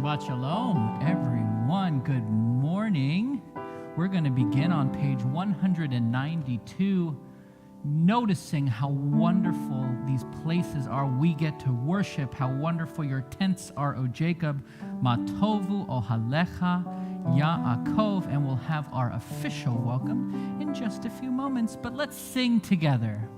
Shabbat Shalom, everyone. Good morning. We're going to begin on page 192, noticing how wonderful these places are. We get to worship. How wonderful your tents are, O Jacob. Matovu ohalecha Yaakov. And we'll have our official welcome in just a few moments. But let's sing together.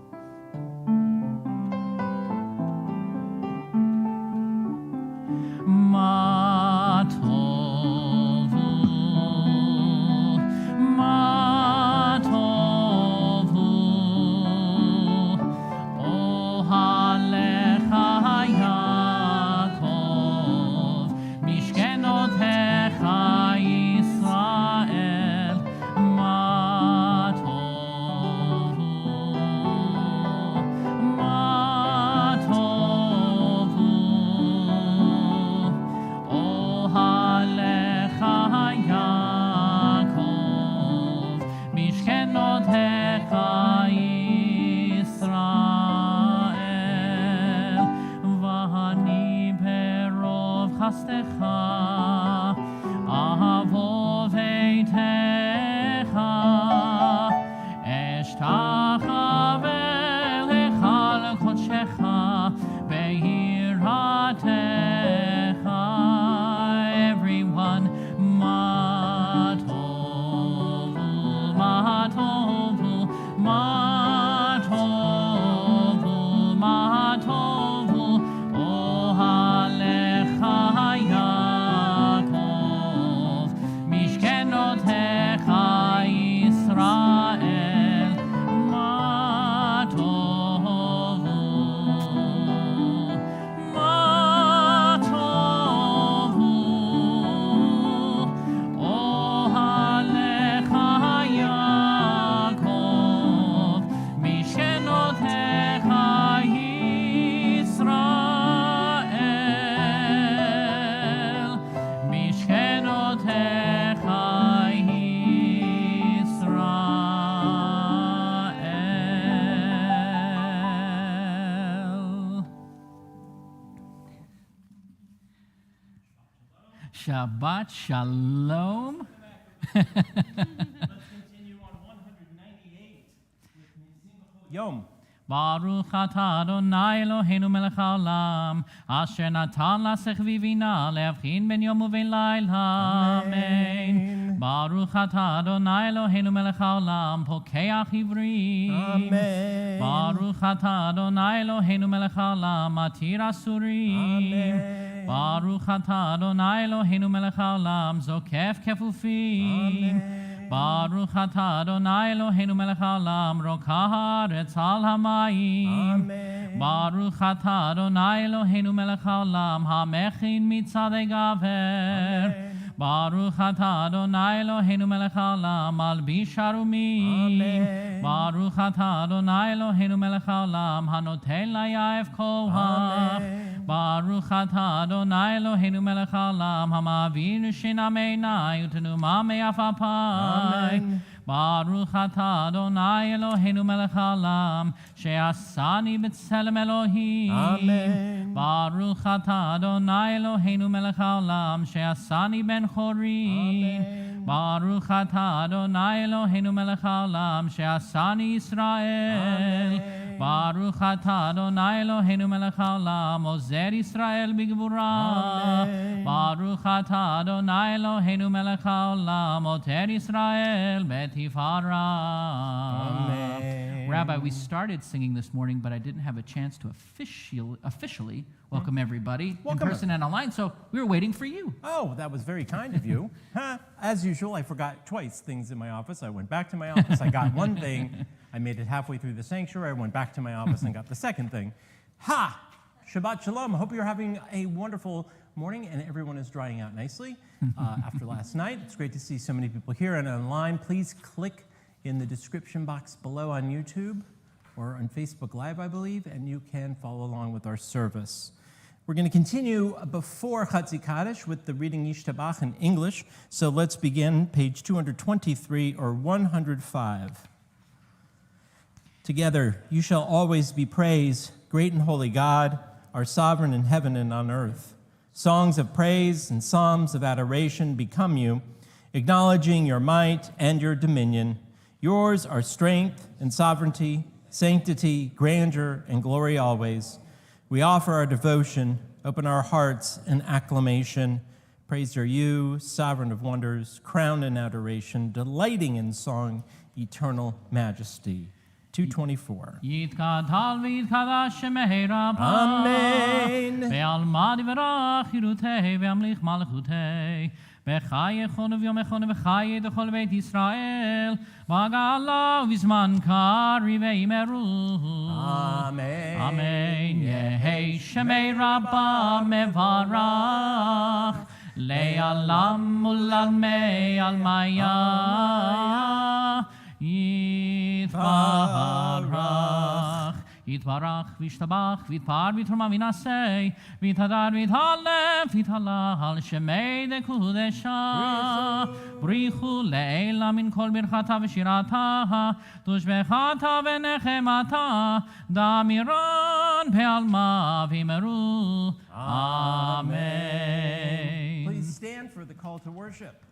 Shabbat Shalom. Let's continue on 198 with Yom. Baruch atah Adonai Eloheinu melech haolam, asher natan lasech vivina lehavchin ben yom uven laila. Amen. Baruch atah Adonai Eloheinu melech haolam, pokeach ivrim. Amen. Baruch atah Adonai Eloheinu melech haolam, matir asurim. Amen. Baruch atah Adonai Eloheinu melech haolam, zokef kefufim. Amen. Baruch atah Adonai Eloheinu melech haolam, rokah haaretz al hamayim. Amen. Baruch atah Adonai Eloheinu melech haolam, hamechin mitzadei gaver. Amen. Baruch atah Adonai Eloheinu melech haolam, malbish harumim. Amen. Baruch atah Adonai Eloheinu melech haolam, hanoten layav koach. Amen. Baruch atah Adonai Eloheinu melech haolam, hamavir shina meinai utenuma me'afapai. Amen. Baruch atah Adonai Eloheinu melech haolam, she'asani b'tselem Elohim. Amen. Baruch atah Adonai Eloheinu melech haolam, she'asani ben chorim. Amen. Baruch atah Adonai Eloheinu melech haolam, she'asani Yisrael. Amen. Baruch atah Adonai Eloheinu melech haolam, ozer Yisrael b'gvura. Amen. Baruch atah Adonai Eloheinu melech haolam, oter Yisrael b'tifara. Amen. Rabbi, we started singing this morning, but I didn't have a chance to officially welcome everybody Welcome. in person and online, so we were waiting for you. Oh, that was very kind of you. As usual, I forgot twice things in my office. I went back to my office. I got one thing. I made it halfway through the sanctuary. I went back to my office and got the second thing. Ha! Shabbat Shalom. I hope you're having a wonderful morning and everyone is drying out nicely after last night. It's great to see so many people here and online. Please click in the description box below on YouTube or on Facebook Live, I believe, and you can follow along with our service. We're going to continue before Chatzi Kaddish with the reading Yishtabach in English. So let's begin page 223 or 105. Together, you shall always be praised, great and holy God, our sovereign in heaven and on earth. Songs of praise and psalms of adoration become you, acknowledging your might and your dominion. Yours are strength and sovereignty, sanctity, grandeur, and glory always. We offer our devotion, open our hearts in acclamation. Praised are you, sovereign of wonders, crowned in adoration, delighting in song, eternal majesty. 224. יתקדל ויתקדש שמי רבה. Amen. ועלמד יברך חירותי וימליך מלכותי. בחי יכול וביום יכול וחי דכל בית ישראל. בגאלה ובזמן קריב וימרו. Amen. אמן. יהי שמי רבה מברך. לעלם ולעלמי עלמיה. יתברך, יתברך וישתבח, ויתפאר ויתרומם וינשא, ויתהדר ויתהלף, ויתהלל שמי דקודשה. בריחו לעילה מן כל ברכתה ושירתה, תושבחתה ונחמתה, דמירן בעלמה וימרו. אמן. Please stand for the call to worship.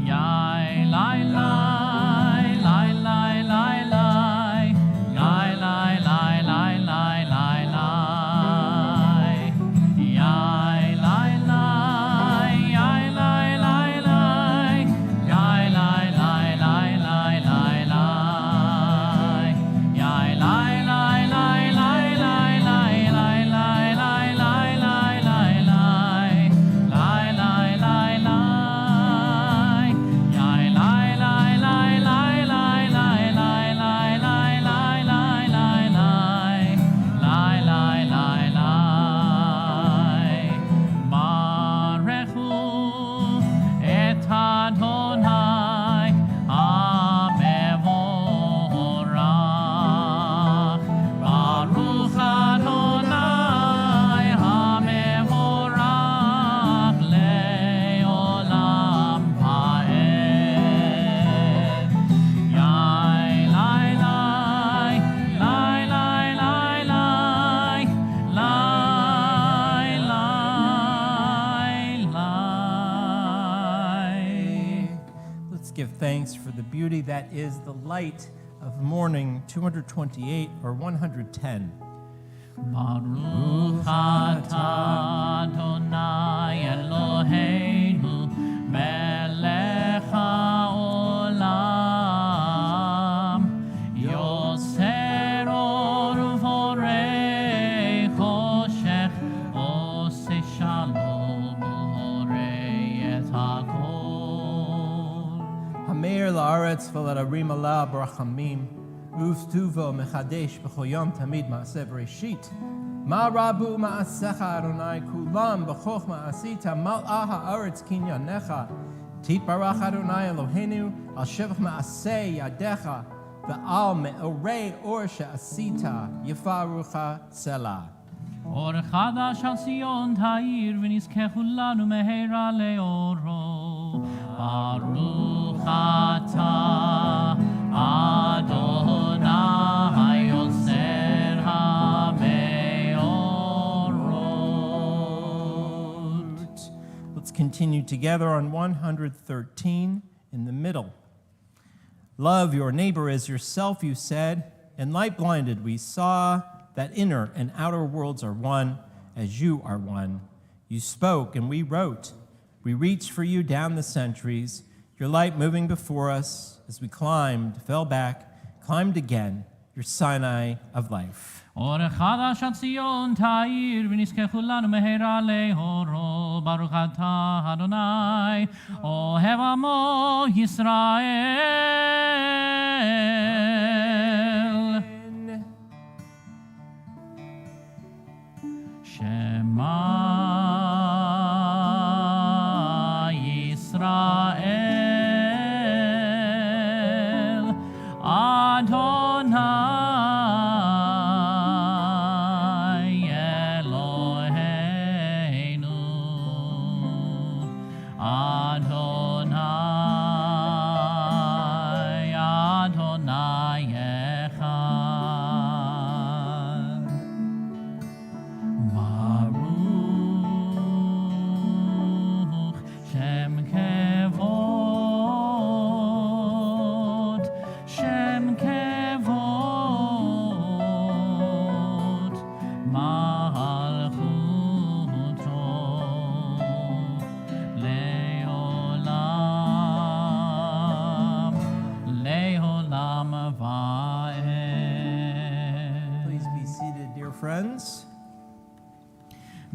Lai lai lai lai lai lai lai lai lai lai lai lai lai yai lai lai yai lai lai lai yai lai lai lai lai lai lai yai lai lai lai lai lai lai lai lai lai lai lai lai lai lai lai Thanks for the beauty that is the light of morning. 228 or 110. Baruch atah Adonai Eloheinu melech haolam yoser or vorei choshech oseh shalom u'horei et hakol. Hameir la'aretz v'la'arim ala barachamim uftuvo mechadesh b'chol yom tamid ma'aseh b'reshit ma rabu ma'asecha Adonai kulam b'chochma asita mal'ah ha'aretz kinyanecha titbarach Adonai Eloheinu al shevach ma'aseh yadecha v'al me'orei or she'asita yifarucha selah. Or chadash al Sion ta'ir v'nizkechu lanu meheira le'oro. Baruch atah Adonai yoser ha'meorot. Let's continue together on 113 in the middle. Love your neighbor as yourself, you said, and light blinded we saw that inner and outer worlds are one, as you are one. You spoke and we wrote. We reached for you down the centuries, your light moving before us as we climbed, fell back, climbed again, your Sinai of life. Or chadash al Sion ta'ir v'nizkechu lanu meheira le'oro. Baruch atah Adonai ohev amo Yisrael. Shema Yisrael Adonai Eloheinu Adonai friends.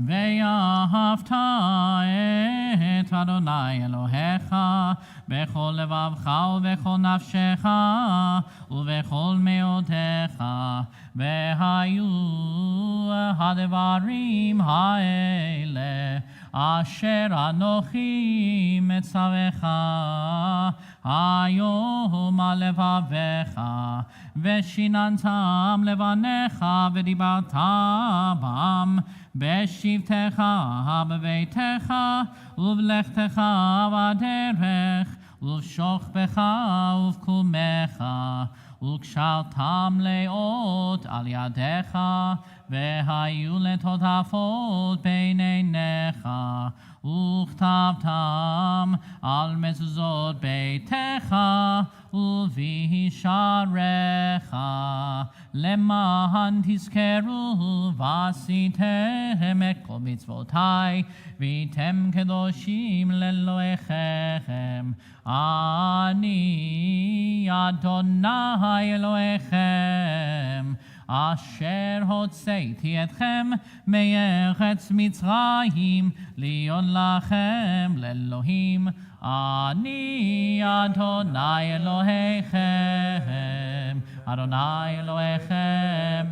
ואהבת את אדוני אלוהיך בכל לבבך ובכל נפשך ובכל מאודך, והיו הדברים האלה אשר אנוכי מצווך היום על לבביך, ושיננתם לבניך ודיברת בם בשבתך בביתך ובלכתך בדרך ובשוכבך ובקומך, וקשרתם לאות על ידיך, והיו לטוטפות בין עיניך, וכתבתם על מזוזות ביתך ובשעריך, למען תזכרו ועשיתם את כל מצוותי, והייתם קדושים לאלוהיכם. אני אדוני אלוהיכם, אשר הוצאתי אתכם מארץ מצרים, להיות לכם לאלוהים. אני אדוני אלוהיכם, אדוני אלוהיכם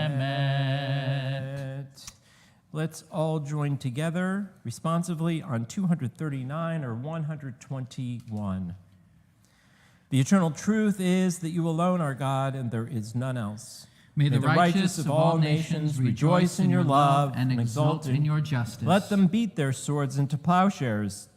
אמת. Let's all join together responsively on 239 or 121. The eternal truth is that you alone are God and there is none else. May the righteous of all nations rejoice in your love and exult in your justice. Let them beat their swords into plowshares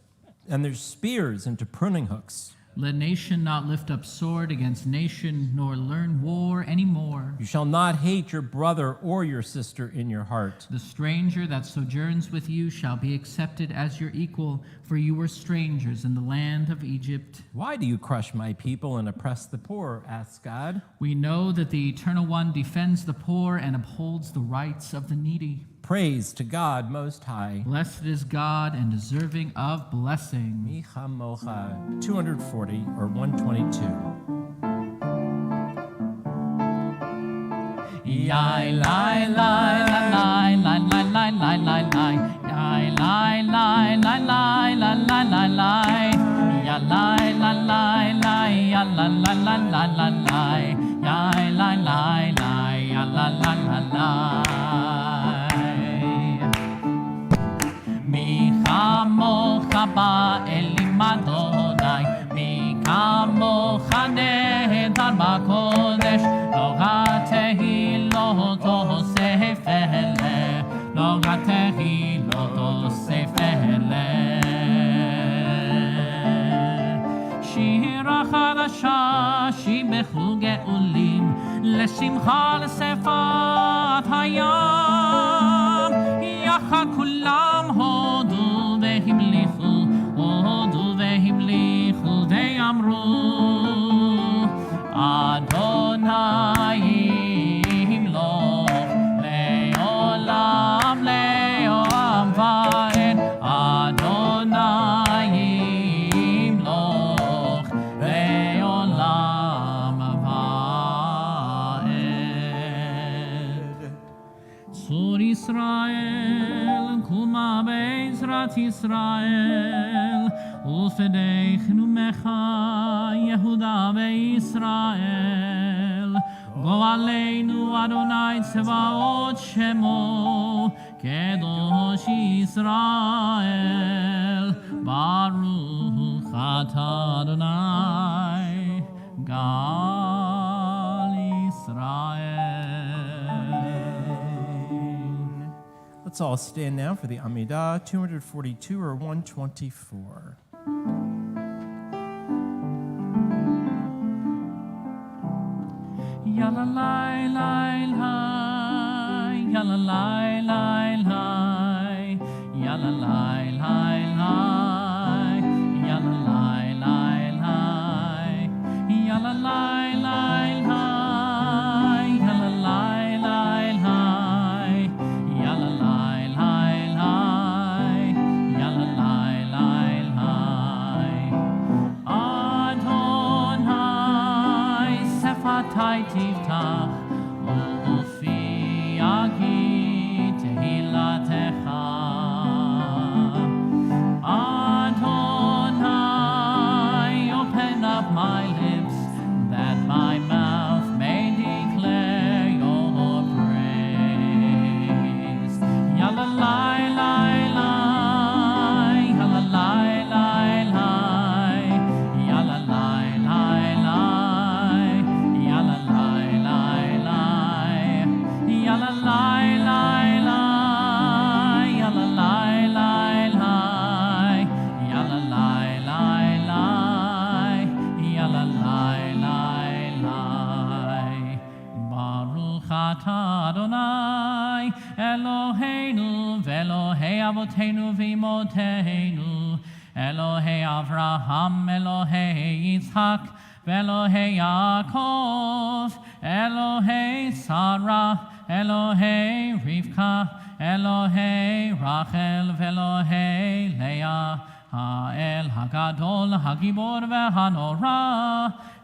and their spears into pruning hooks. Let nation not lift up sword against nation, nor learn war anymore. You shall not hate your brother or your sister in your heart. The stranger that sojourns with you shall be accepted as your equal, for you were strangers in the land of Egypt. Why do you crush my people and oppress the poor? Asks God. We know that the Eternal One defends the poor and upholds the rights of the needy. Praise to God Most High. Blessed is God and deserving of blessing. Micha Mocha, 240 or 122. Yai lai lai lai lai lai lai lai lai lai. Yai lai lai lai lai lai lai lai lai. Ya lai lai lai lai ya la la la la la lai. Yai lai lai lai ya la la la la. Mi kamocha ba'elim Adonai, mi kamocha nehedar b'kodesh, lo ratehi lo tosef ele, lo ratehi lo tosef ele. שירה חדשה שיבחו גאולים, לשמחה לשפת הים, יחד כולם הודו והמליכו, הודו והמליכו ויאמרו, אדוני ימלוך לעולם לעולם ועד, אדוני ימלוך לעולם ועד. צור ישראל קומה בעזרת ישראל, ופדחנו ממך יהודה וישראל. גואלנו אדוני צבאות שמו, קדוש ישראל. ברוך אתה אדוני גאל ישראל. Let's all stand now for the Amidah, 242 or 124. Ya la la la la, ya la la la la, ya la la la la, ya la la la la, ya la la la la, ya la la la la, ya la la la la, ya la la la la. Adonai sefatai tiftach, ufi la lai lai lai, ya la lai lai lai, ya la lai lai lai, ya la lai lai lai. Baruch atah Adonai Eloheinu ve'Elohei Avotenu v'Imotenu, Elohei Avraham, Elohei Yitzhak, ve'Elohei Yaakov, Elohei Sarah, Elohei Rivka, Elohei Rachel, ve'Elohei Leah, Ha'el Hagadol, Hagibor ve'Hanora,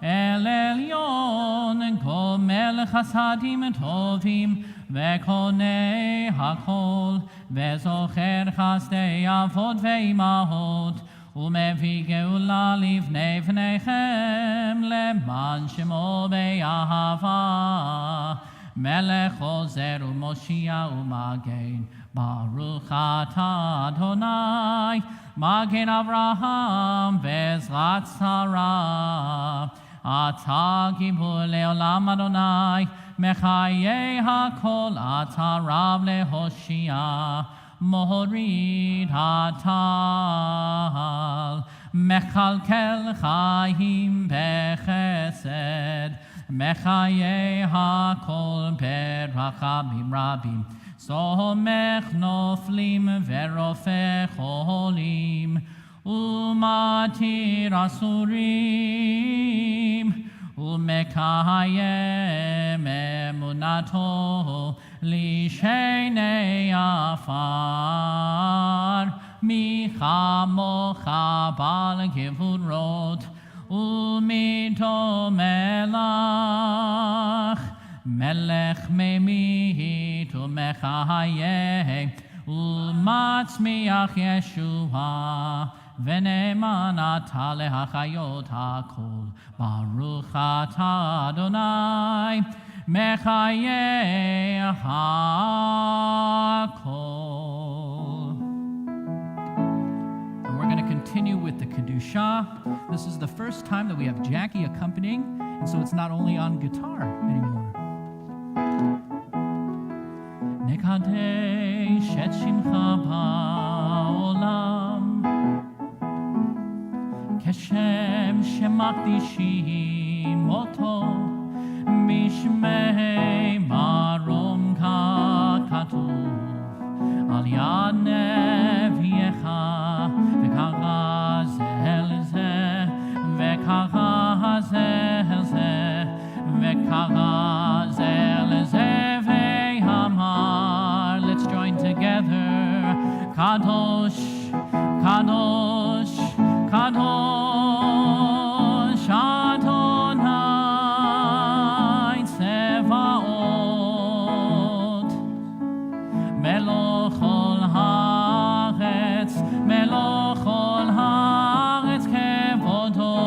El Elyon, Gomel Chasadim Tovim, ve'Konei Hakol, ve'Zocher Chasdei Avot ve'Imahot, ומביא גאולה לבני בניכם למען שמו באהבה, מלך עוזר ומושיע ומגן. ברוך אתה אדוני מגן אברהם ועזרת שרה, אתה גיבור לעולם אדוני, מחיי הכל אתה רב להושיע, מוריד הטל, מכלכל חיים בחסד, מחיי הכל ברחמים רבים, סומך נופלים ורופא חולים, ומתיר אסורים, ומקיים אמונתו לשני עפר. מי כמוך בעל גבורות ומיתו מלך, מלך ממית ומחיה ומצמיח ישועה, ונאמן אתה להחיות הכל. ברוך אתה אדוני מחיה הכל. And we're going to continue with the Kedoshah. This is the first time that we have Jackie accompanying, and so it's not only on guitar anymore. נקדש את שמך בעולם, כשם שמקדישים אותו, בשמי מרום ככתוב על יד נביאך, וככה זה אל זה, וככה זה אל זה, וככה זה אל זה, ואמר, let's join together, קדוש, קדוש, קדוש, אדוני צבאות, מלוך כל הארץ, מלוך כל הארץ כבודו.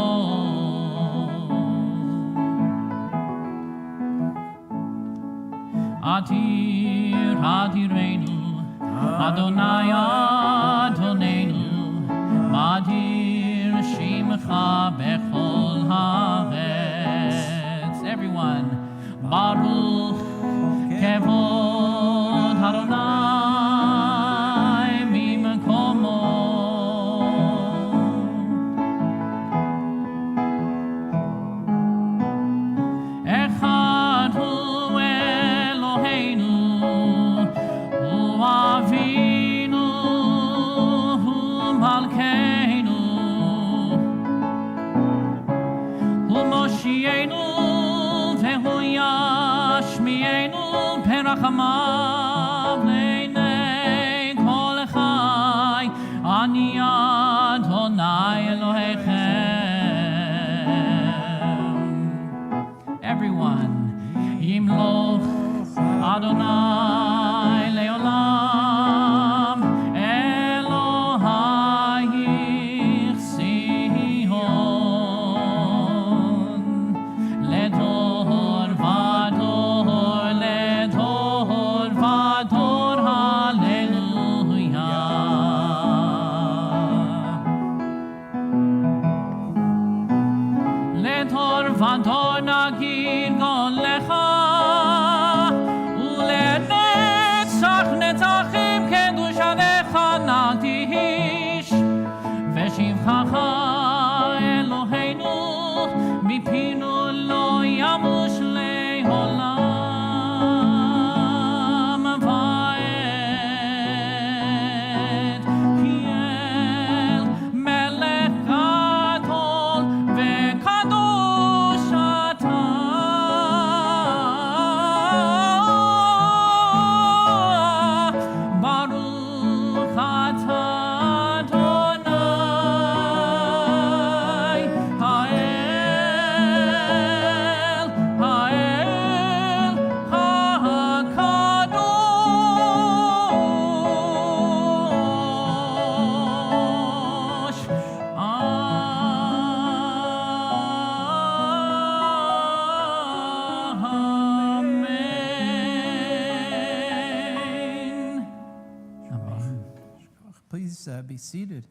אדיר אדירנו, אדוני אדוננו, מדיר שמך בכל הארץ. Everyone, ברוך כבוד אדוני ממקומו. אחד הוא אלוהינו, הוא אבינו, הוא מלכנו, הוא מושיענו והוא ישמיענו ברחמיו לעיני כל חי. אני אדוני אלוהיכם. Everyone, ימלוך אדוני לעולם, אלוהיך ציון, לדור ודור, לדור ודור, הללויה. לדור ודור נגיד גולך, ולדור Please be seated.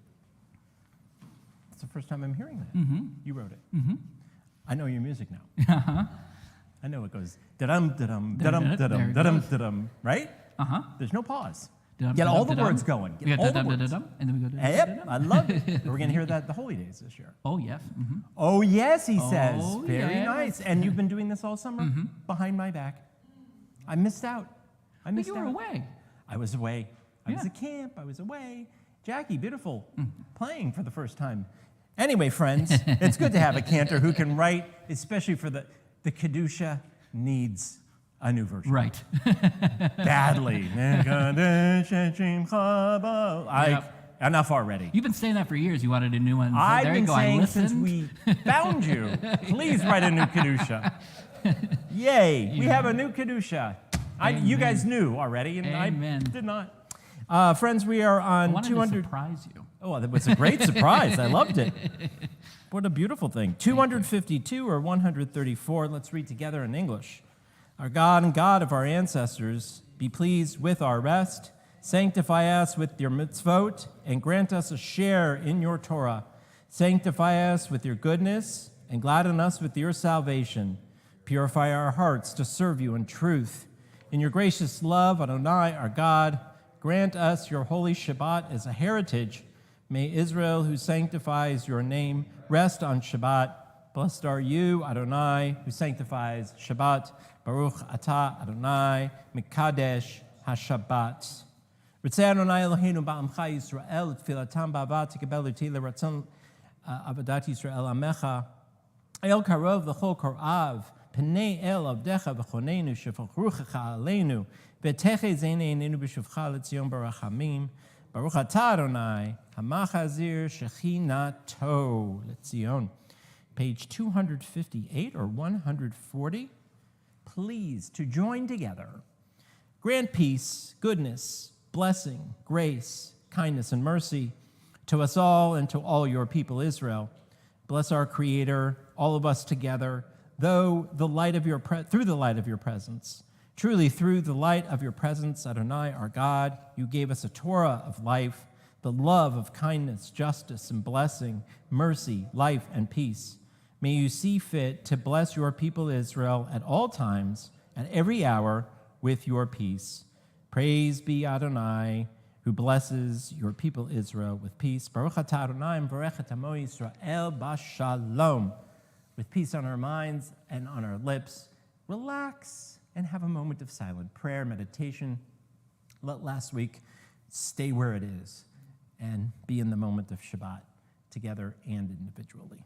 It's the first time I'm hearing that. Mm-hmm. You wrote it. Mm-hmm. I know your music now. Uh-huh. I know it goes da-dum, da-dum, There da-dum, it da-dum, goes. da-dum, da-dum, right? Uh-huh. There's no pause. Da-dum, Get all the da-dum, words da-dum. going. We Get got all the da-dum, words. da-dum, and then we go da-dum, Yep, da-dum. I love it. We're going to hear that the Holy Days this year. Oh, yes. Mm-hmm. Oh, yes, he says. Oh, Very yes. nice. And you've been doing this all summer? Mm-hmm. Behind my back. I missed out. But you were away. I was away. I was Yeah. at camp. I was away. Jackie, beautiful, playing for the first time. Anyway, friends, it's good to have a cantor who can write, especially for the Kedoshah needs a new version. Right. Badly. Enough already. You've been saying that for years. You wanted a new one. I've there you been go. saying I since listened. we found you, please write a new Kedoshah. Yay, we have a new Kedoshah. You guys knew already, and Amen. I did not. Friends, we are I on wanted 200. to surprise you. Oh, that was a great surprise. I loved it. What a beautiful thing. 252 or 134. Let's read together in English. Our God and God of our ancestors, be pleased with our rest. Sanctify us with your mitzvot and grant us a share in your Torah. Sanctify us with your goodness and gladden us with your salvation. Purify our hearts to serve you in truth. In your gracious love, Adonai, our God, grant us your holy Shabbat as a heritage. May Israel, who sanctifies your name, rest on Shabbat. Blessed are you, Adonai, who sanctifies Shabbat. Baruch atah Adonai, Mikadesh HaShabbat. Ritzei Adonai Eloheinu ba'amcha Yisrael, tfilatam ba'ava tikabel uti leratzon avodat Yisrael amecha. El karov v'chol korav, pnei el avdecha v'chonenu shefachruchecha aleinu, v'teche zeinenu b'shuvcha l'tzion barachamim. Baruch atah Adonai, hamachazir shechinato l'tzion. Page 258 or 140. Please, to join together. Grant peace, goodness, blessing, grace, kindness, and mercy to us all and to all your people, Israel. Bless our Creator, all of us together, through the light of your presence. Truly, through the light of your presence, Adonai, our God, you gave us a Torah of life, the love of kindness, justice, and blessing, mercy, life, and peace. May you see fit to bless your people Israel at all times, at every hour, with your peace. Praise be Adonai, who blesses your people Israel with peace. Baruch atah Adonai v'varech amo Yisrael b'shalom. With peace on our minds and on our lips, relax and have a moment of silent prayer, meditation. Let last week stay where it is and be in the moment of Shabbat together and individually.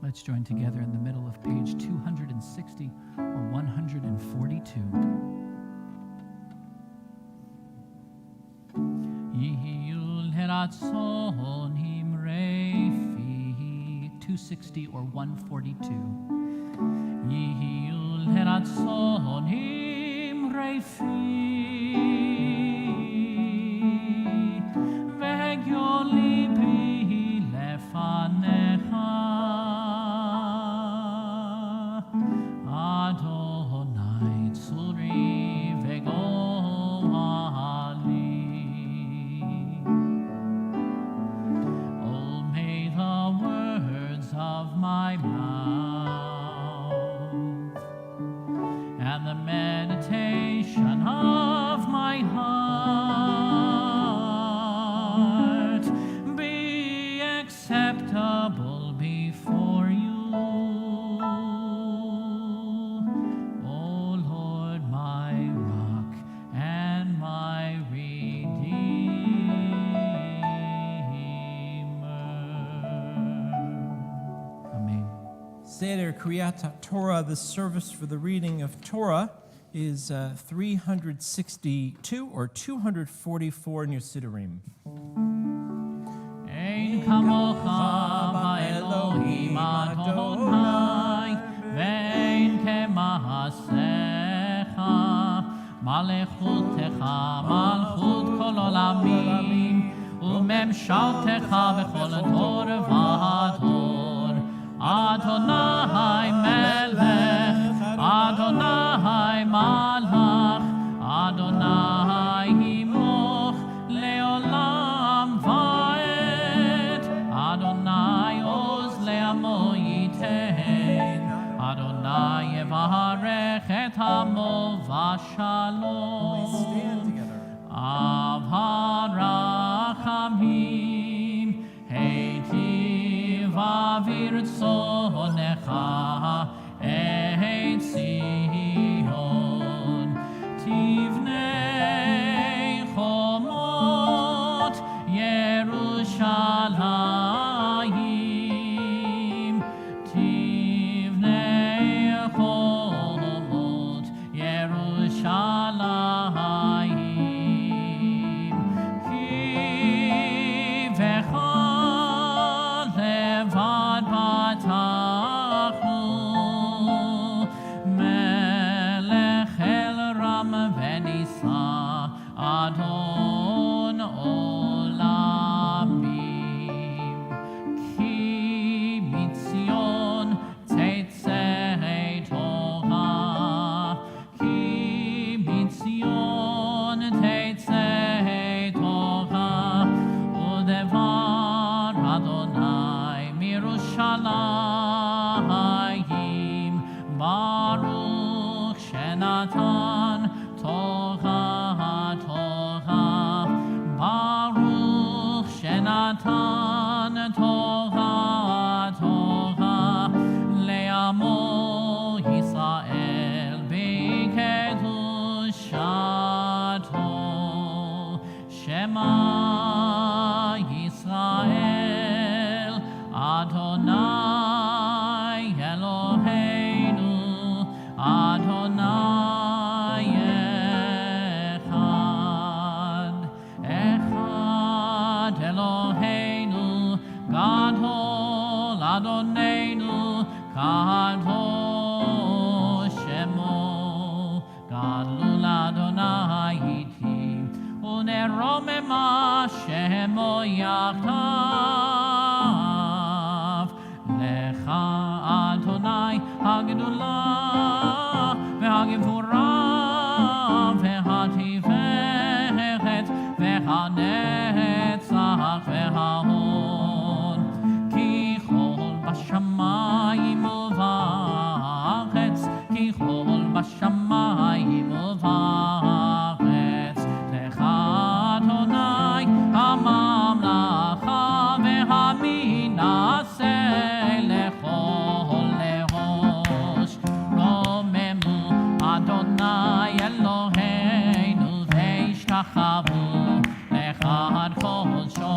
Let's join together in the middle of page 260 or 142. Yihiyul heratzon himrefi, 260 or 142. Yihiyul heratzon himrefi, Seder Kriyat Torah, the service for the reading of Torah, is 362 or 244 in your Siddurim. Ein kamocha ba'Elohim Adonai, ve'ein kema'asecha, malechutecha malchut kol olamim, u'memshaltecha b'chol dor v'dor. Adonai melech, Adonai malach, Adonai himoch leolam va'ed, Adonai oz le'amo yitein, Adonai yevarech et hamo v'shalom. Av harachamim heitiv avir tzonecha et Zion tivnei chomot Yerushalayim tivnei chomot Yerushalayim ki vecha levad batachu melech el ram venisa adon olamim ki mitzion tetzei Torah ki mitzion tetzei Torah udevar Adonai mirushalayim baruch shenatan Torah Torah baruch shenatan Torah Torah le'amo Yisrael b'kedushato Shema Yisrael Adonai Eloheinu Adonai Echad Echad Eloheinu Gadol Adonenu Kadosh Shemo Gadlul Adonai iti uneromema Shemo yachdav Lecha Adonai Hagdolah ve'hagevurah ve'hatiferet ve'hanetzach ve'hahon ki chol bashamayim u'va'aretz ki chol bashamayim u'va'aretz Lecha Adonai hamamlacha ve'haminaseh lechol lerosh romemu Adonai Eloheinu ve'ishtachavu lechad kodsho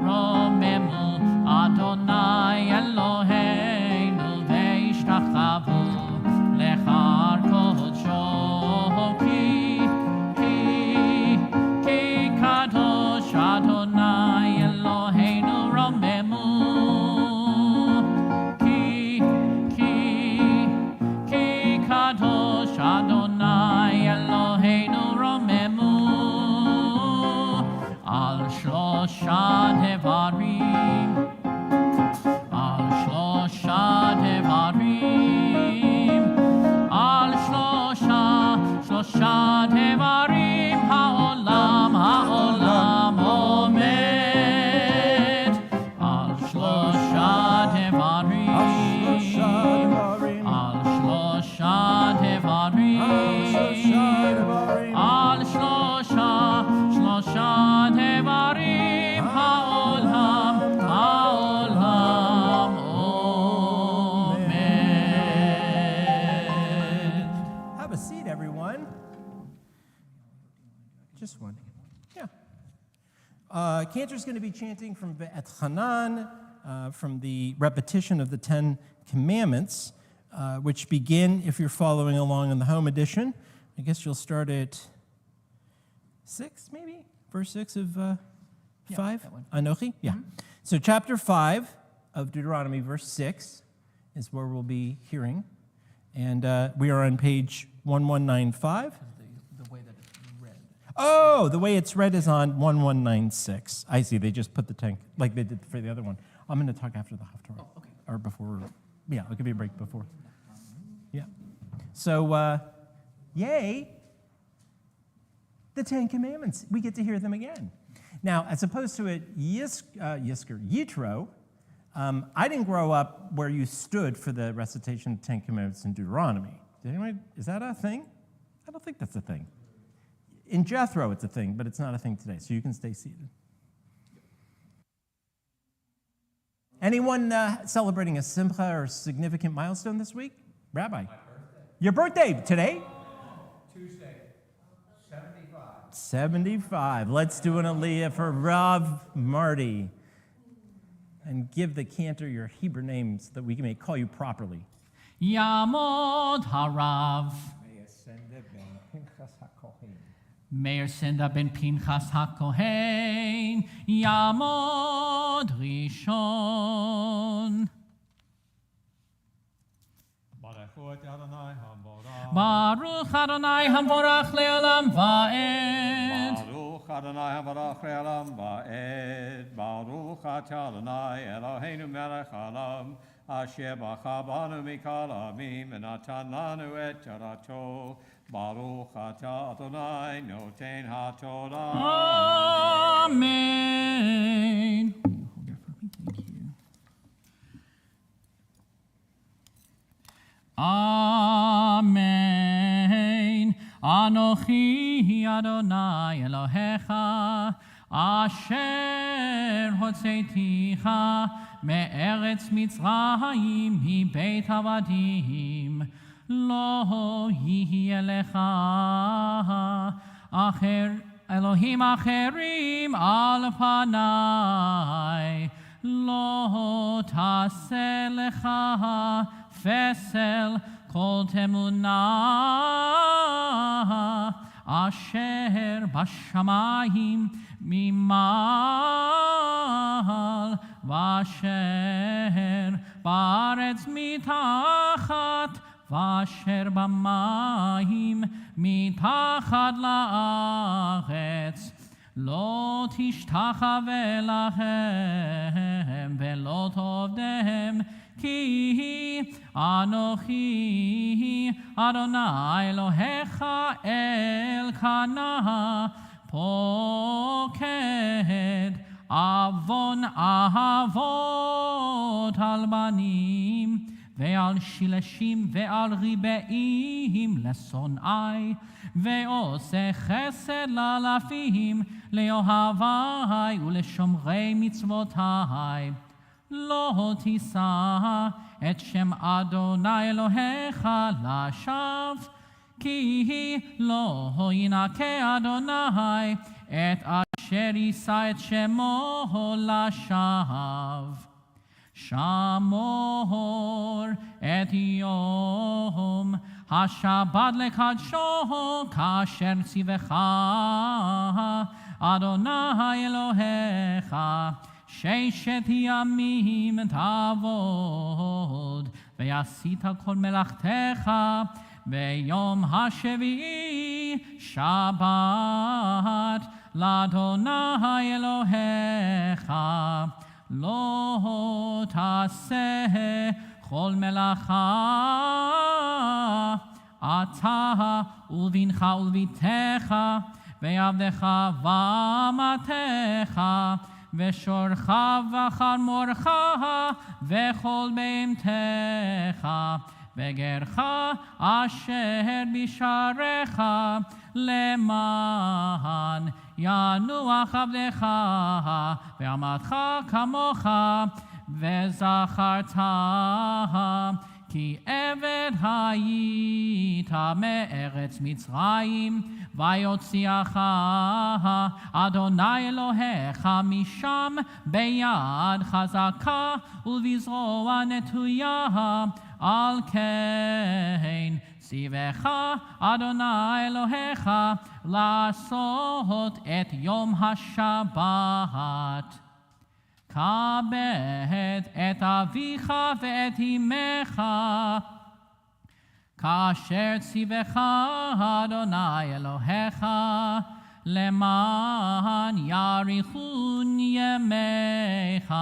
romemu Adonai Eloheinu ve'ishtachavu lechad everyone. Just one. Yeah. Cantor's going to be chanting from Ve'et Hanan, from the repetition of the 10 Commandments, which begin, if you're following along in the home edition, I guess you'll start at 6, maybe? Verse 6 of 5? That one. Anochi? Yeah. So chapter 5 of Deuteronomy, verse 6, is where we'll be hearing. And we are on page 1195. The way that it's read. Oh, the way it's read is on 1196. I see. They just put the 10, like they did for the other one. I'm going to talk after the Haftarah. Oh, okay. Or before. Yeah, I'll give you a break before. Yeah. So, yay, the 10 Commandments. We get to hear them again. Now, as opposed to at Yitro, I didn't grow up where you stood for the recitation of the 10 Commandments in Deuteronomy. Did anyone? Is that a thing? I don't think that's a thing. In Jethro, it's a thing, but it's not a thing today, so you can stay seated. Anyone celebrating a simcha or significant milestone this week? Rabbi? My birthday. Your birthday today? Tuesday, 75. 75. Let's do an aliyah for Rav Marty. And give the cantor your Hebrew name so that we may call you properly. Yamod Harav. Meir Senda ben Pinchas HaKohen. Meir Senda ben Pinchas HaKohen. Yamod Rishon. Baruch Adonai Hamvorach Le'olam Va'ed. Baruch Adonai Habarach Le'olam Va'ed. Baruch Atah Adonai Eloheinu Melech Haolam Asher Bacha Banu Mikol Amim V'natan Lanu Et Torato. Baruch Atah Adonai Noten HaTorah. Amen. Hold there for me. Thank you. Amen. Anochi Adonai Elohecha Asher Hotzeiticha Me'eretz Mitzrayim Mibeit Avadim Lo Yihye Lecha Elohim Acherim Al Panai Lo Taseh Lecha Fesel Kol Temunah Asher Bashamayim Mimal Vasher Baretz Mitachat Vasher Bamayim Mitachat La'aretz Lo Tishtachave Lachem Velo Tovdehem Ki Anochi Adonai Elohecha Elkanah Poked Avon Ahavot Al Banim Ve'al Shilashim Ve'al Ribeim Lesonai Ve'ose Chesed Lalafim Leohavai Uleshomrei Mitzvotai Lo tisa et shem Adonai Elohecha lashav, ki lo yinakeh Adonai et asher yisa et shemo lashav. Shamor et yom hashabbat lekadsho kasher tzivecha Adonai Elohecha. Sheishet yamim tavod, ve'asita kol melachtecha, ve'yom hashevi'i Shabbat, l'Adonai Elohecha, lo taseh chol melacha, ata uvincha ulvitecha, ve'avdecha v'amatecha, ושורך וחמורך וכל בהמתך וגרך אשר בשעריך למען ינוח עבדך ועמדך כמוך וזכרת כי עבד היית מארץ מצרים, ויוציאך אדוני אלוהיך משם ביד חזקה ובזרוע נטויה. על כן ציווך אדוני אלוהיך לעשות את יום השבת. כבד את אביך ואת אמך, כאשר ציווך אדוני אלוהיך, למען יאריכון ימיך,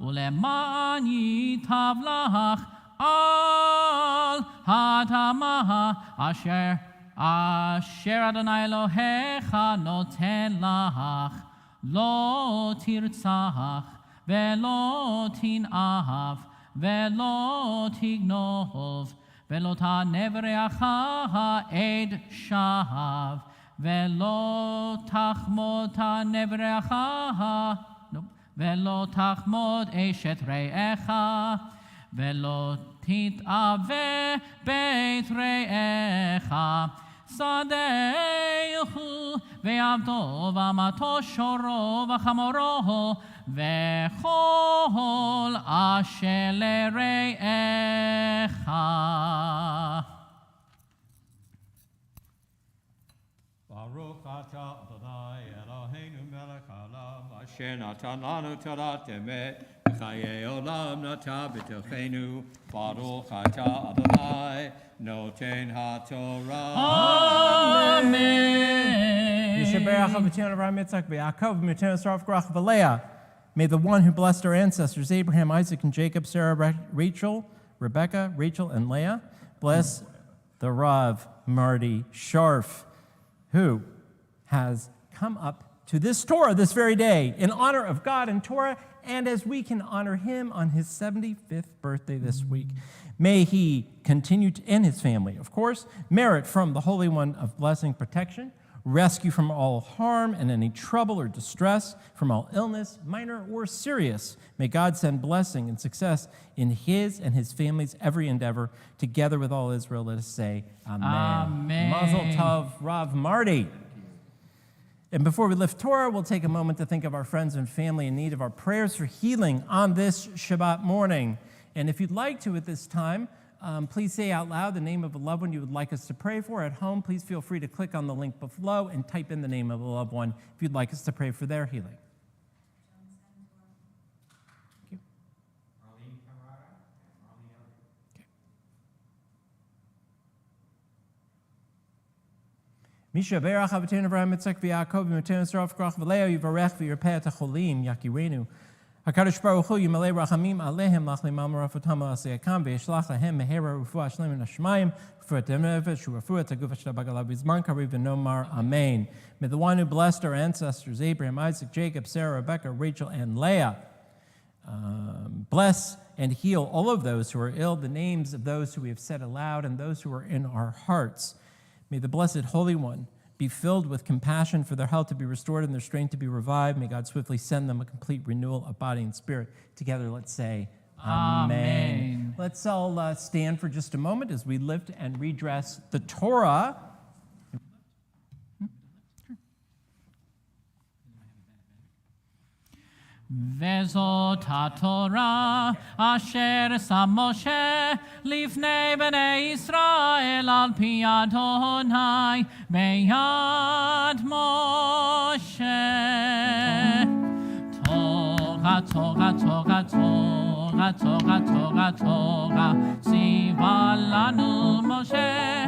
ולמען ייטב לך על האדמה אשר אדוני אלוהיך נותן לך. לא תרצח ולא תנאף ולא תגנוב ולא תענב רעך עד שווא ולא תחמוד תענב רעך ולא תחמוד אשת רעך ולא תתאווה בית רעך. שדה ילכו ויעבדו ואמתו שורו וחמורו וכל אשר לרעך. Baruch atah Adonai Eloheinu melech haolam asher natan lanu torat emet v'chayei olam nata b'tochenu. Baruch atah Adonai noten haTorah. Amen. May the one who blessed our ancestors, Abraham, Isaac, and Jacob, Sarah, Rachel, Rebecca, Rachel, and Leah, bless the Rav Marty Sharf, who has come up to this Torah this very day in honor of God and Torah, and as we can honor him on his 75th birthday this week. May he continue to, and his family, of course, merit from the Holy One of blessing, protection, rescue from all harm and any trouble or distress, from all illness, minor or serious. May God send blessing and success in his and his family's every endeavor. Together with all Israel, let us say Amen. Amen. Mazel Tov, Rav Marty. And before we lift Torah, we'll take a moment to think of our friends and family in need of our prayers for healing on this Shabbat morning. And if you'd like to at this time, please say out loud the name of a loved one you would like us to pray for. At home, please feel free to click on the link below and type in the name of a loved one if you'd like us to pray for their healing. Thank you. Misha Berach Avatenu Avraham Yitzchak v'Yaakov v'Matenu Saraf Krach v'Leo Yivarech v'Yirpeh Tacholim Yakirenu. HaKadosh Baruch Hu Yimalei Rachamim Alehem Lachlimam Rafatam Asiyakam v'Yishlach Lahem Mehera Refuah Shleim Nashmayim Refuah Nefesh Refuah Taguf Shtabagalav Bizman Kariv v'Nomar Amen. May the one who blessed our ancestors Abraham, Isaac, Jacob, Sarah, Rebecca, Rachel, and Leah bless and heal all of those who are ill, the names of those who we have said aloud and those who are in our hearts. May the Blessed Holy One be filled with compassion for their health to be restored and their strength to be revived. May God swiftly send them a complete renewal of body and spirit. Together, let's say, Amen. Amen. Let's all stand for just a moment as we lift and redress the Torah. וזאת התורה אשר שם משה לפני בני ישראל על פי אדוני ביד משה. תורה, תורה, תורה, תורה, תורה, תורה, תורה, ציווה לנו משה.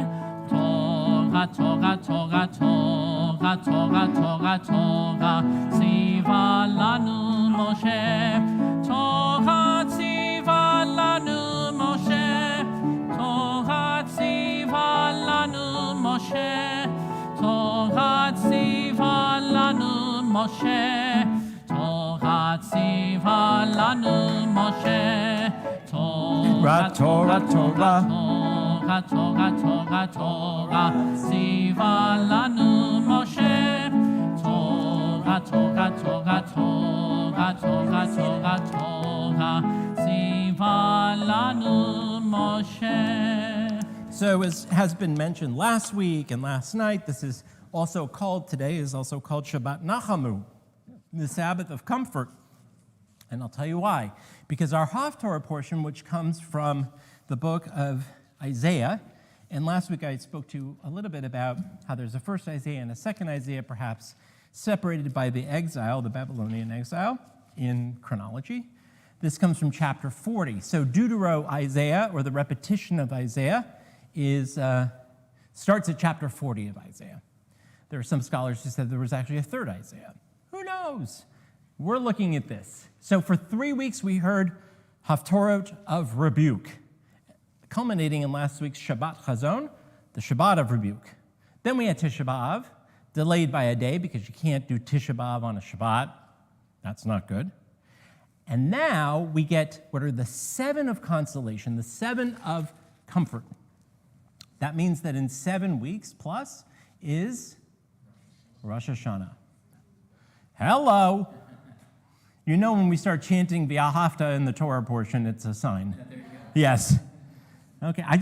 תורה, תורה, תורה, תורה, תורה, תורה, תורה, ציווה לנו משה. תורה ציווה לנו משה. תורה ציווה לנו משה. תורה ציווה לנו משה. תורה ציווה לנו משה. תורה, תורה, תורה, תורה, תורה, תורה, תורה, ציווה לנו משה. תורה, תורה, תורה, תורה, תורה, תורה, תורה, ציווה ציווה לנו משה. So as has been mentioned last week and last night, today is also called Shabbat Nachamu, the Sabbath of comfort. And I'll tell you why. Because our Haftorah portion, which comes from the book of Isaiah, and last week I spoke to you a little bit about how there's a first Isaiah and a second Isaiah, perhaps separated by the exile, the Babylonian exile, in chronology. This comes from chapter 40. So Deutero-Isaiah, or the repetition of Isaiah, starts at chapter 40 of Isaiah. There are some scholars who said there was actually a third Isaiah. Who knows? We're looking at this. So for 3 weeks we heard Haftorot of rebuke, culminating in last week's Shabbat Chazon, the Shabbat of rebuke. Then we had Tisha B'Av, delayed by a day because you can't do Tisha B'Av on a Shabbat. That's not good. And now we get what are the 7 of consolation, the 7 of comfort. That means that in 7 weeks plus is Rosh Hashanah. Hello. You know when we start chanting V'ahavta in the Torah portion, it's a sign. Yeah, there you go. Yes. Okay, I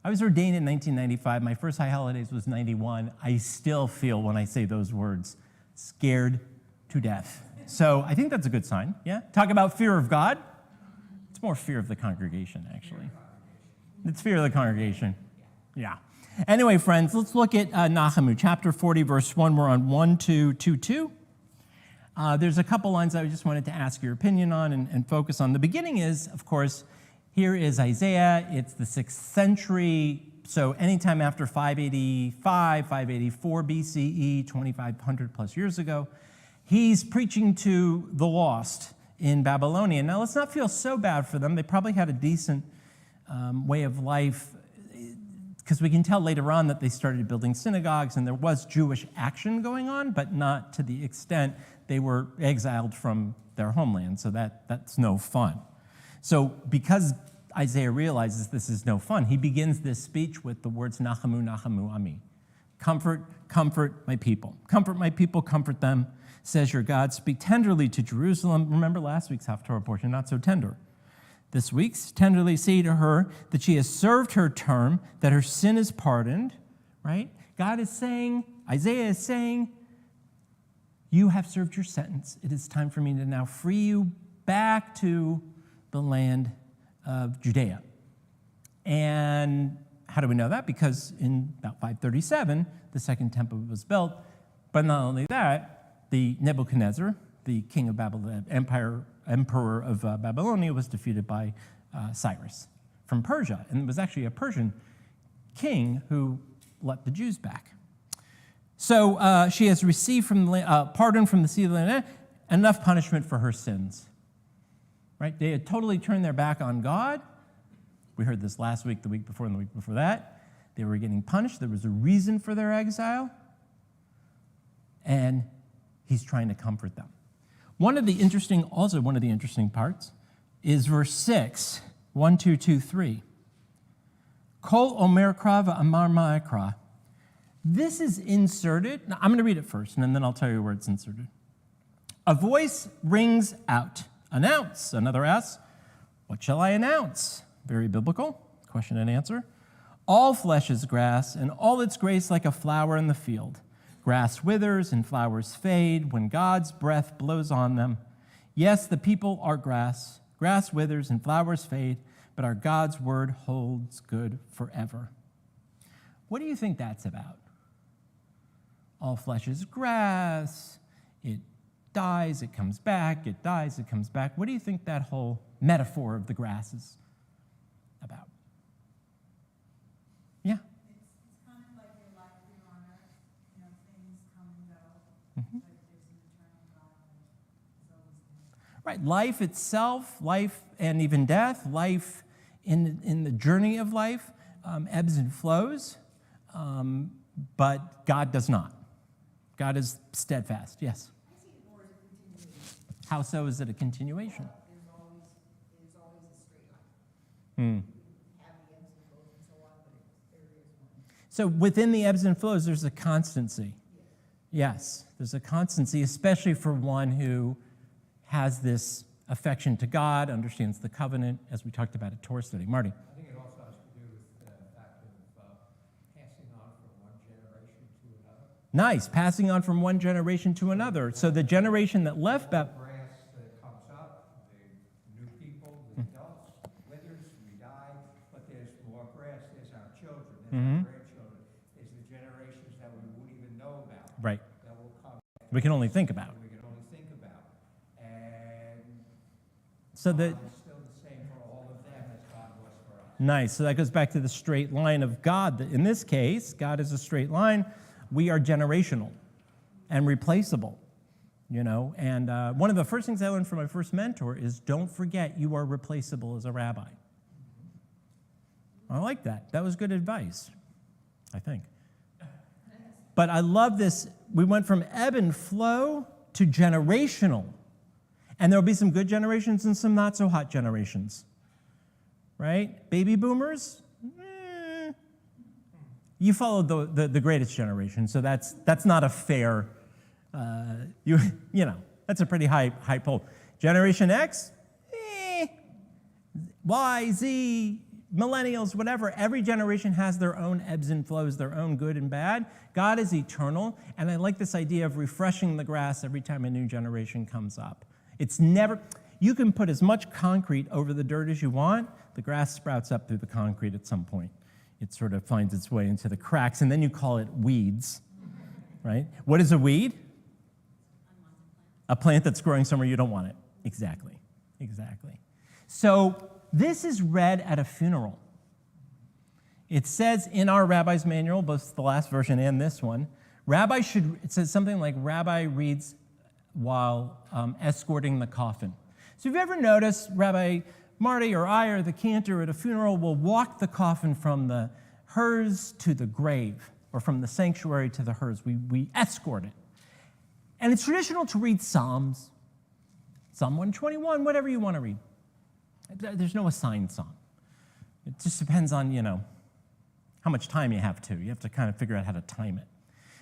was ordained in 1995. My first high holidays was 91. I still feel when I say those words, scared to death. So I think that's a good sign, yeah? Talk about fear of God. It's more fear of the congregation, actually. It's fear of the congregation. Yeah. Anyway, friends, let's look at Nachamu, chapter 40, verse 1. We're on 1-2-2-2. There's a couple lines I just wanted to ask your opinion on and focus on. The beginning is, of course, here is Isaiah. It's the 6th century, so anytime after 585, 584 BCE, 2,500 plus years ago, he's preaching to the lost in Babylonia. Now, let's not feel so bad for them. They probably had a decent way of life, because we can tell later on that they started building synagogues and there was Jewish action going on, but not to the extent they were exiled from their homeland, so that's no fun. So because Isaiah realizes this is no fun, he begins this speech with the words, Nachamu, Nachamu, Ami. Comfort, comfort my people. Comfort my people, comfort them, says your God. Speak tenderly to Jerusalem. Remember last week's Haftorah portion, not so tender. This week's, tenderly say to her that she has served her term, that her sin is pardoned, right? God is saying, Isaiah is saying, you have served your sentence. It is time for me to now free you back to the land of Judea. And how do we know that? Because in about 537, the second temple was built. But not only that, the Nebuchadnezzar, the king of Babylon, emperor of Babylonia, was defeated by Cyrus from Persia. And it was actually a Persian king who let the Jews back. So she has received pardon from the sea of the land, enough punishment for her sins. Right? They had totally turned their back on God. We heard this last week, the week before, and the week before that. They were getting punished. There was a reason for their exile. And he's trying to comfort them. One of the interesting parts is verse 6, 1, 2, 2, 3. Kol omer kra v'amar ma'ekra. This is inserted. Now, I'm going to read it first, and then I'll tell you where it's inserted. A voice rings out. Announce. Another asks, what shall I announce? Very biblical. Question and answer. All flesh is grass, and all its grace like a flower in the field. Grass withers and flowers fade when God's breath blows on them. Yes, the people are grass. Grass withers and flowers fade, but our God's word holds good forever. What do you think that's about? All flesh is grass. It dies, it comes back. It dies, it comes back. What do you think that whole metaphor of the grass is about? Yeah? It's kind of like your life here on earth. You know, things come and go. But there's an eternal God that is always there. Right, life itself, life and even death, life in the journey of life ebbs and flows, but God does not. God is steadfast, yes? I see it more as a continuation. How so is it a continuation? It is always a straight line. Have the ebbs and flows and so on, but there is one. So within the ebbs and flows, there's a constancy. Yes, there's a constancy, especially for one who has this affection to God, understands the covenant, as we talked about at Torah study. Marty? I think it also has to do with the fact of passing on from one generation to another. Nice, passing on from one generation to another. So the generation that left The grass that comes up, the new people, the adults, withers, we die, but there's more grass. There's our children, there's our grandchildren, there's the generations that we wouldn't even know about. Right. That will come. we can only think about. We can only think about. And So God the is still the same for all of them as God was for us. nice. So that goes back to the straight line of God. In this case, God is a straight line. We are generational and replaceable. You know, and one of the first things I learned from my first mentor is don't forget you are replaceable as a rabbi. I like that. That was good advice, I think. But I love this. We went from ebb and flow to generational. And there'll be some good generations and some not so hot generations. Right? Baby boomers? You followed the greatest generation, so that's not a fair, you know, that's a pretty high poll. Generation X? Y, Z, millennials, whatever. Every generation has their own ebbs and flows, their own good and bad. God is eternal, and I like this idea of refreshing the grass every time a new generation comes up. It's never, you can put as much concrete over the dirt as you want, the grass sprouts up through the concrete at some point. It sort of finds its way into the cracks, and then you call it weeds, right? What is a weed? A plant that's growing somewhere you don't want it. Exactly, exactly. So this is read at a funeral. It says in our rabbi's manual, both the last version and this one, it says something like rabbi reads while escorting the coffin. So if you ever noticed, Rabbi Marty or I or the cantor at a funeral will walk the coffin from the hearse to the grave, or from the sanctuary to the hearse. We escort it. And it's traditional to read Psalms, Psalm 121, whatever you want to read. There's no assigned psalm. It just depends on, you know, how much time you have to. You have to kind of figure out how to time it.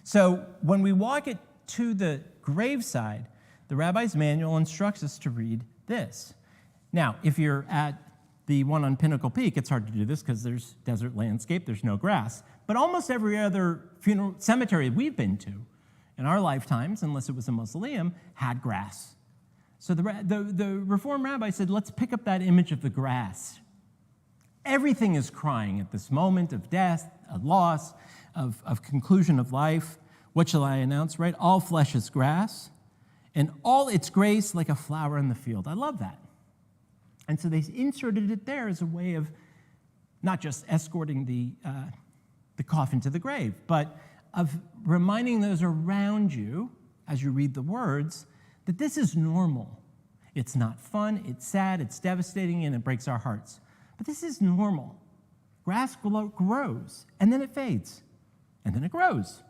So when we walk it to the graveside, the rabbi's manual instructs us to read this. Now, if you're at the one on Pinnacle Peak, it's hard to do this because there's desert landscape, there's no grass. But almost every other funeral cemetery we've been to in our lifetimes, unless it was a mausoleum, had grass. So the Reform rabbi said, let's pick up that image of the grass. Everything is crying at this moment of death, of loss, of conclusion of life. What shall I announce, right? All flesh is grass, and all its grace like a flower in the field. I love that. And so they inserted it there as a way of not just escorting the coffin to the grave, but of reminding those around you, as you read the words, that this is normal. It's not fun, it's sad, it's devastating, and it breaks our hearts. But this is normal. Grass grows, and then it fades, and then it grows.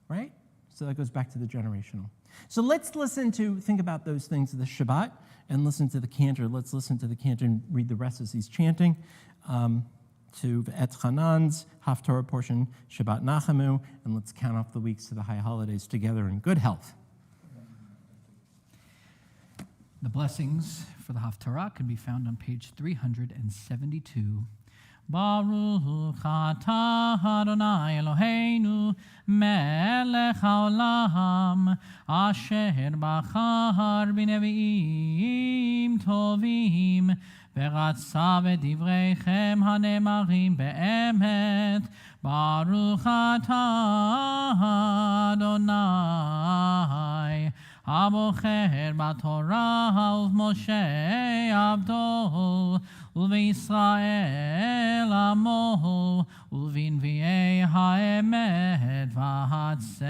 Right? So that goes back to the generational. So let's think about those things of the Shabbat, and listen to the cantor. Let's listen to the cantor and read the rest as he's chanting to Et Chanan's Haftorah portion, Shabbat Nachamu, and let's count off the weeks to the high holidays together in good health. The blessings for the Haftarah can be found on page 372. Baruch atah Adonai Eloheinu melech haolam asher bachar b'neviim tovim v'ratza v'divreichem hanemarim be'emet Baruch atah Adonai הבוחר בתורה ובמשה עבדו ובישראל עמו ובנביאי האמת והצדק.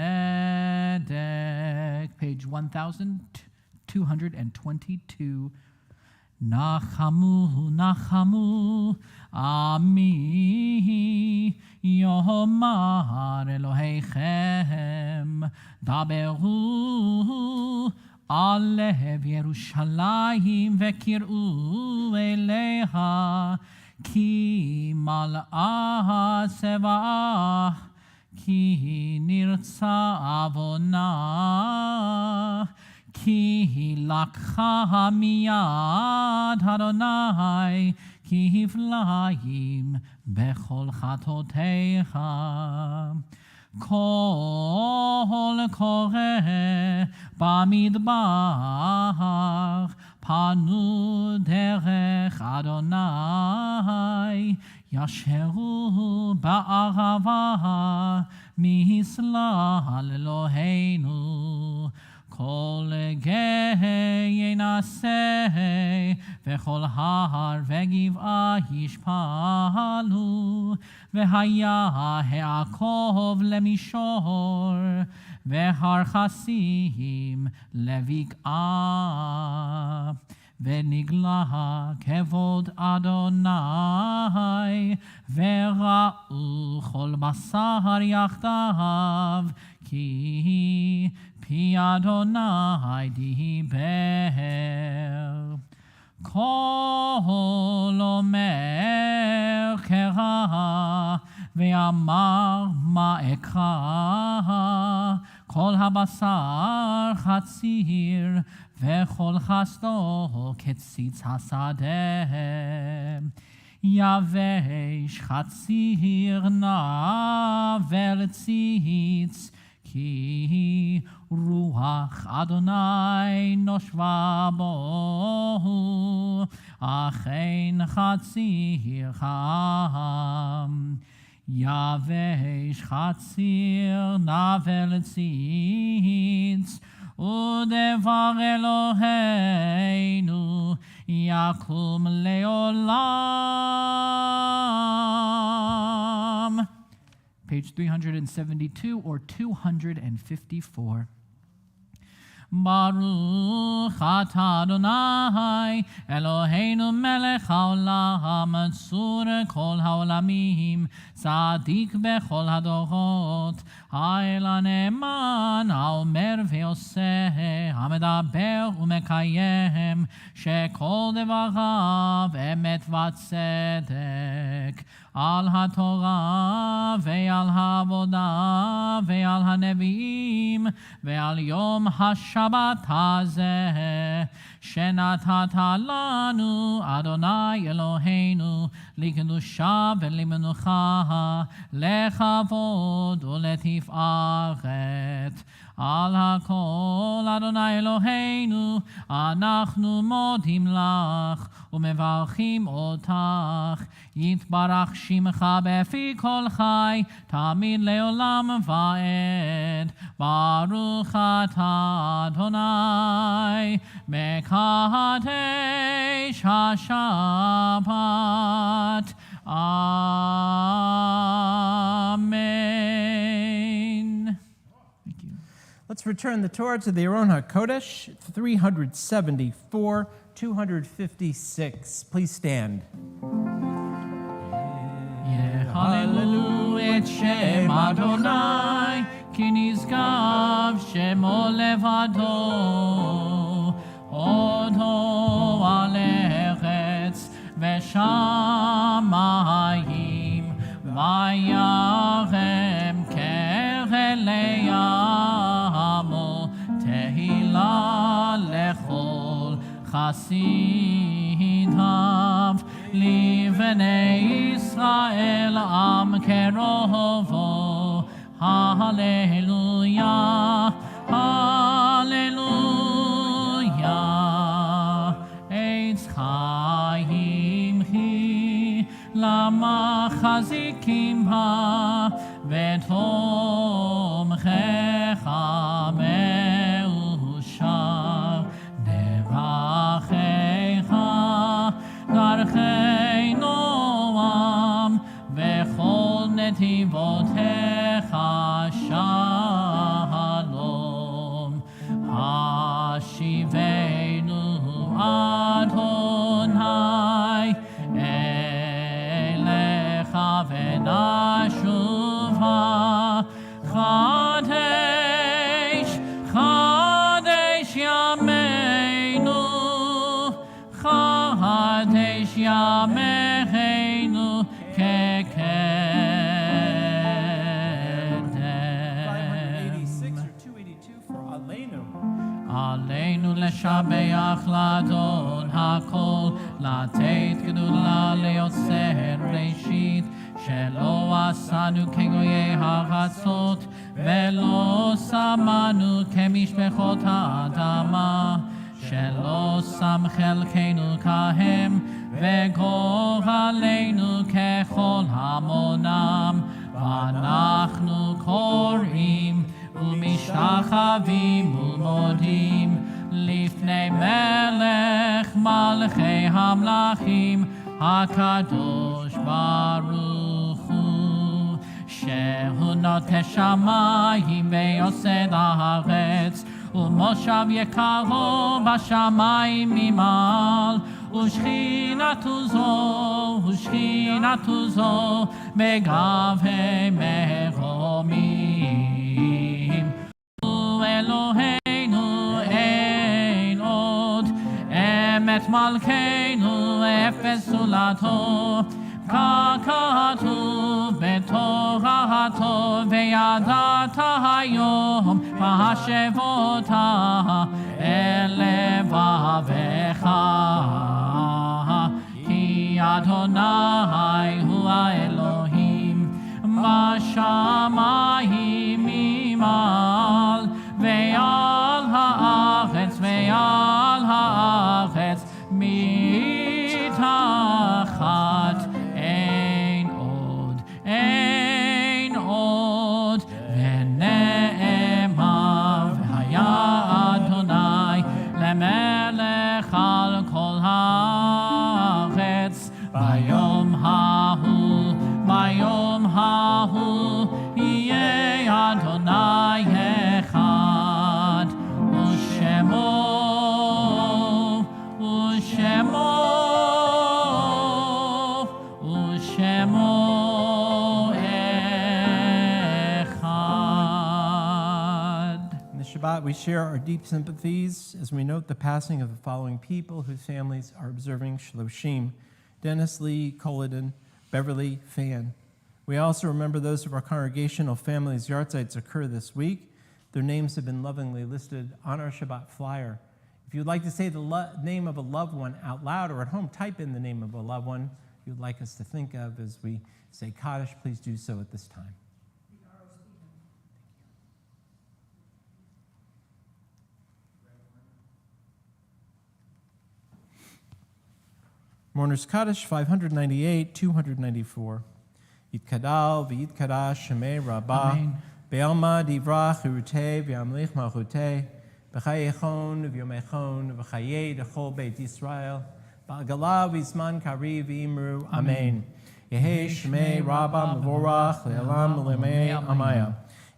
Page 1222. נחמו, נחמו, עמי יאמר אלוהיכם, דברו על לב ירושלים וקראו אליה, כי מלאה צבאה, כי נרצה עוונה, כי לקחה מיד אדוני כפליים בכל חטאותיך. קול קורא במדבר, פנו דרך אדוני, ישרו בערבה מסלל אלוהינו. כל גיא ינשא וכל הר וגבעה ישפלו, והיה העקוב למישור והר חסים לבקעה. ונגלה כבוד אדוני, וראו כל בשר יחדיו, כי פי אדוני דיבר. כל אומר קרא, ואמר מה אקרא, כל הבשר חציר, וכל חסדו כציץ השדה. יבש חציר נבל ציץ, כי רוח אדוני נושבה בו, אכן חציר חם. יבש חציר נבל ציץ, ודבר אלוהינו יקום לעולם. Page 372 or 254. ברוך אתה אדוני אלוהינו מלך העולם, צור כל העולמים, צדיק בכל הדורות, האל הנאמן האומר ועושה, המדבר ומקיים, שכל דבריו אמת וצדק. על התורה ועל העבודה ועל הנביאים ועל יום השבת הזה שנתת לנו אדוני אלוהינו, לקדושה ולמנוחה, לכבוד ולתפארת. על הכל אדוני אלוהינו אנחנו מודים לך ומברכים אותך. יתברך שמך בפי כל חי תמיד לעולם ועד. ברוך אתה אדוני מקדש השבת. Amen. Thank you. Let's return the Torah to the Aron HaKodesh, 374, 256. Please stand. יהללו את שם אדוני, כי נשגב שמו לבדו. עודו על ארץ ושמיים, וירם כרלי עמו, תהילה לכל חסידיו. לבני ישראל עם קרובו, הללויה, הללויה. עץ חיים היא, למה חזיקים בה, ותומכך מאושר. דרכיך דרכי נועם, וכל נתיבותיך שלום. השיבנו אדוני אליך ונשובה. חדש חדש ימינו, חדש ימינו כקדם. 586 or 282 for Aleinu. עלינו לשבח לאדון הכל, לתת גדולה ליוצר ראשית, שלא עשנו כגויי הארצות, ולא שמנו כמשפחות האדמה, שלא שם חלקנו כהם, וגורלנו ככל המונם, ואנחנו קוראים ומשתחווים ומודים לפני מלך מלכי המלכים, הקדוש ברוך הוא, שהוא נוטה שמיים ויוסד הארץ, ומושב יקרו בשמיים ממעל, ושכינתו זו בגבי מרומים. אלוהינו אין עוד, אמת מלכנו אפס זולתו, ככתוב בתורתו, וידעת היום והשבות אל לבבך, כי אדוני הוא האלוהים בשמיים ממעל, ועל הארץ מתחת. אין עוד, ונאמר והיה אדוני למלך על כל הארץ, ביום ההוא יהיה אדוני אחד, ושמו Shabbat, we share our deep sympathies as we note the passing of the following people whose families are observing Shloshim: Dennis Lee Coliden, Beverly Fan. We also remember those of our congregational families' yahrzeits occur this week. Their names have been lovingly listed on our Shabbat flyer. If you'd like to say the name of a loved one out loud or at home, type in the name of a loved one you'd like us to think of as we say Kaddish. Please do so at this time. Mourners Kaddish 598, 294. Yitkadal v'yitkadash shemei rabbah, be'alma divrach urutei v'yamlich malchutei, b'chayechon v'yomechon v'chayei d'chol Beit Israel, ba'agala v'zman kari v'imru, amen. Yehei shemei rabbah mevorach le'elam le'mei amaya.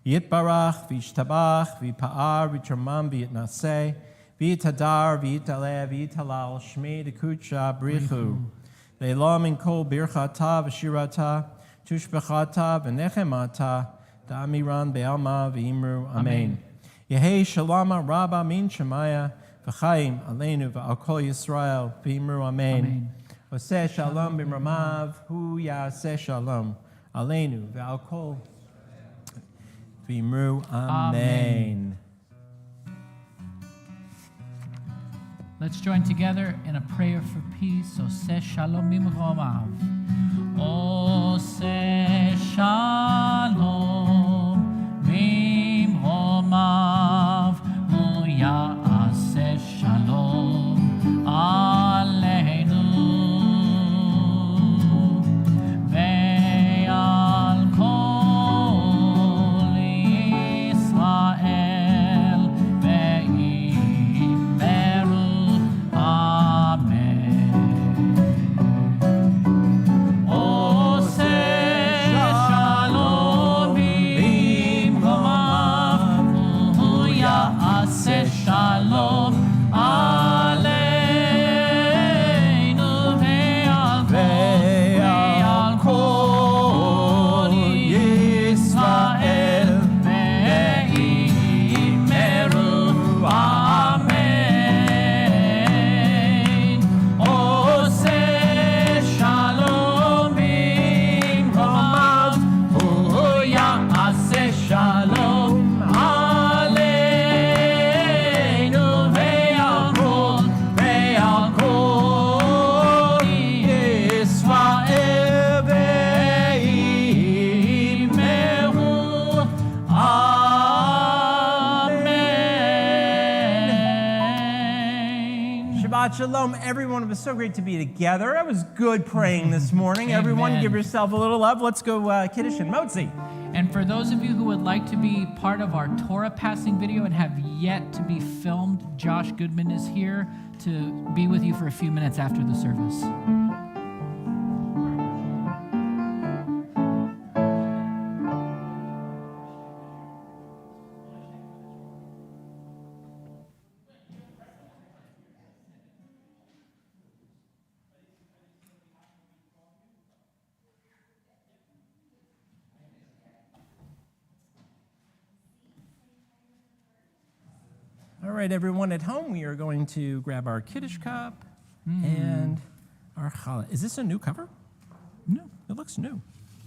Yitbarach v'yishtabach v'yipa'ar v'yitramam v'yitnaseh, V'yitadar, v'yitaleh, v'yitalal, shmei dekucha brichu. Le'elam in kol birchata v'shirata, tushbechata v'nechemata, da'amiran be'alma v'imru, amen. Yehei shalama rabba min shemaya, v'chaim aleinu v'al kol Yisrael, v'imru, amen. Oseh shalom b'mramav, hu ya'aseh shalom, aleinu v'al kol, v'imru, amen. Let's join together in a prayer for peace. Oseh shalom b'mromav. Oseh shalom b'mromav. Hu ya'aseh shalom aleinu ve'al kol Yisrael ve'imeru. Shabbat Shalom, everyone. It was so great to be together. It was good praying this morning. Everyone, Amen. give yourself a little love. Let's go Kiddush and Motzi. And for those of you who would like to be part of our Torah passing video and have yet to be filmed, Josh Goodman is here to be with you for a few minutes after the service. All right, everyone at home, we are going to grab our Kiddush cup and our challah. Is this a new cover? No, It looks new.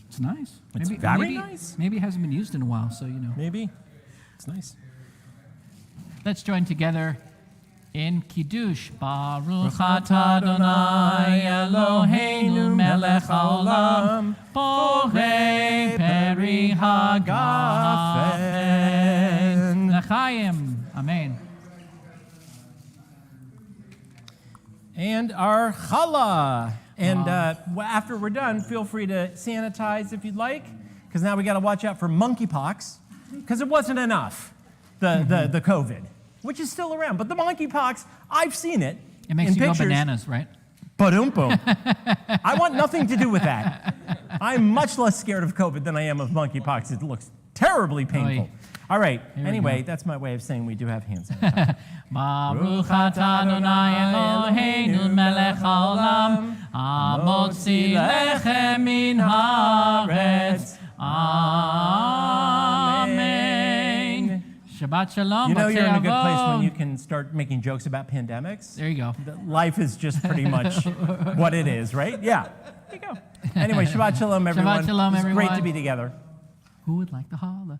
it's nice. It's very nice. Maybe it hasn't been used in a while, so you know. Maybe. It's nice. Let's join together in Kiddush. Baruch atah Adonai Eloheinu melech haolam, borei peri hagafen l'chaim. Amen. And our challah. And after we're done, feel free to sanitize if you'd like, because now we got to watch out for monkeypox, because it wasn't enough, the COVID, which is still around. But the monkeypox, I've seen it. It makes in you pictures. go bananas, right? Ba-dum boom. I want nothing to do with that. I'm much less scared of COVID than I am of monkeypox. It looks terribly painful. Oy. All right. Here we Anyway, go. that's my way of saying we do have hand sanitizer. Baruch atah Adonai Eloheinu melech haolam, hamotzi lechem min haaretz. Amen. Shabbat shalom. You know you're in a good place when B'tei you avot. can start making jokes about pandemics. There you go. Life is just pretty much what it is, right? Yeah. There you go. Anyway, Shabbat Shalom, everyone. Shabbat shalom, It's great to everyone. be together. Who would like the challah?